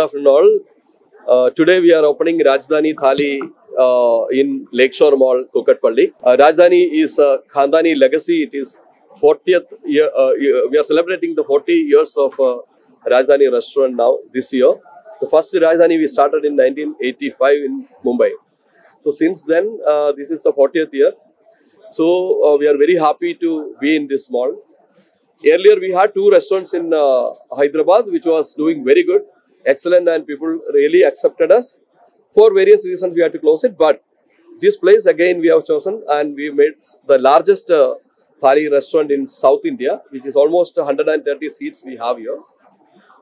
afternoon all. Today we are opening Rajdhani Thali in Lakeshore Mall, Kukatpalli. Rajdhani is a Khandani legacy. It is 40th year. We are celebrating the 40 years of Rajdhani restaurant now this year. The first Rajdhani we started in 1985 in Mumbai. So since then, this is the 40th year. So we are very happy to be in this mall. Earlier we had two restaurants in Hyderabad, which was doing very good, excellent, and people really accepted us. For various reasons we had to close it, but this place again we have chosen, and we made the largest thali restaurant in South India, which is almost 130 seats we have here.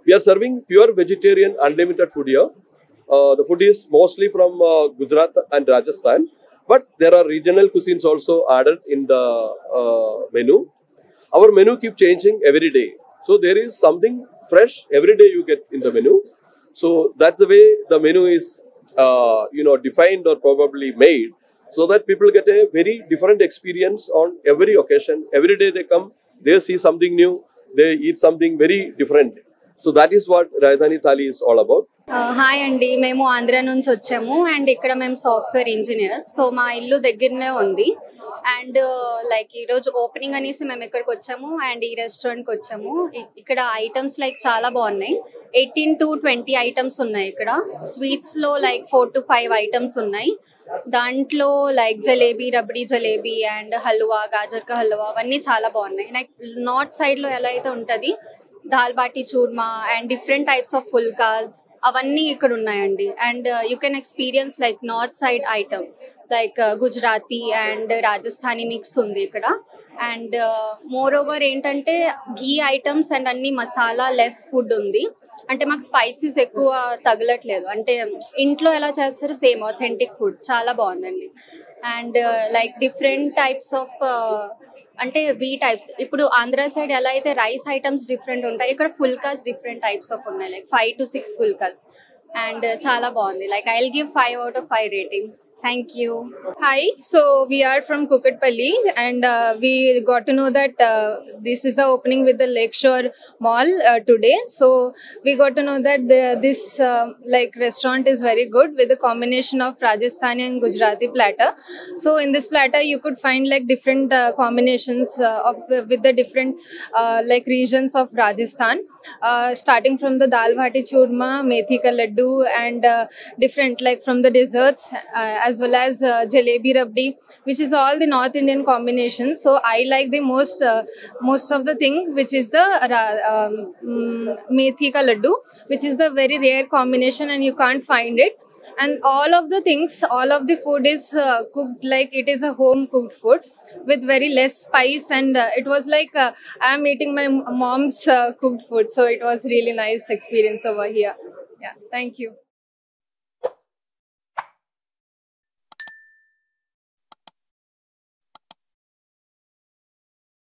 We are serving pure vegetarian unlimited food here. The food is mostly from Gujarat and Rajasthan, but there are regional cuisines also added in the menu. Our menu keeps changing every day. So there is something fresh every day you get in the menu. So that's the way the menu is defined or probably made, so that people get a very different experience on every occasion. Every day they come, they see something new, they eat something very different. So that is what Rajdhani Thali is all about. Hi అండి, మేము ఆంధ్ర నుంచి వచ్చాము and ఇక్కడ మేము software engineers. So మా ఇల్లు దగ్గరనే ఉంది అండ్ లైక్ ఈరోజు ఓపెనింగ్ అనేసి మేము ఇక్కడికి వచ్చాము అండ్ ఈ రెస్టారెంట్కి వచ్చాము. ఇక్కడ ఐటమ్స్ లైక్ చాలా బాగున్నాయి. 18 to 20 ఐటమ్స్ ఉన్నాయి ఇక్కడ. స్వీట్స్లో లైక్ 4 to 5 ఐటమ్స్ ఉన్నాయి. దాంట్లో లైక్ జలేబీ, రబడీ జలేబీ అండ్ హల్వా, గాజర్ కా హల్వా అవన్నీ చాలా బాగున్నాయి. లైక్ నార్త్ సైడ్లో ఎలా అయితే ఉంటుంది dal baati churma and different types of phulkas అవన్నీ ఇక్కడ ఉన్నాయండి. And you can experience like north side item like Gujarati and Rajasthani mix ఉంది ఇక్కడ. అండ్ మోర్ ఓవర్ ఏంటంటే ఘీ ఐటమ్స్ అండ్ అన్ని మసాలా లెస్ ఫుడ్ ఉంది. అంటే మాకు స్పైసీస్ ఎక్కువ తగలట్లేదు. అంటే ఇంట్లో ఎలా చేస్తారో సేమ్ ఆథెంటిక్ ఫుడ్ చాలా బాగుందండి. And like different types of అంటే టైప్స్ ఇప్పుడు ఆంధ్ర సైడ్ ఎలా అయితే రైస్ ఐటమ్స్ డిఫరెంట్ ఉంటాయి, ఇక్కడ ఫుల్కాస్ డిఫరెంట్ టైప్స్ ఆఫ్ ఉన్నాయి. లైక్ 5 to 6 ఫుల్కాస్ అండ్ చాలా బాగుంది. Like I will give 5 out of 5 rating. Thank you. Hi, so we are from Kukatpalli and we got to know that this is the opening with the Lakeshore Mall today. So we got to know that this like restaurant is very good with a combination of Rajasthani and Gujarati platter. So in this platter you could find like different combinations with the different like regions of Rajasthan, starting from the dal bhati churma, methi ka laddu and different like from the desserts as well as jalebi rabdi, which is all the North Indian combinations. So I like the most of the thing, which is the methi ka laddu, which is the very rare combination and you can't find it. And all of the things, all of the food is cooked like it is a home cooked food with very less spice, and it was like I am eating my mom's cooked food. So it was really nice experience over here. Yeah, thank you.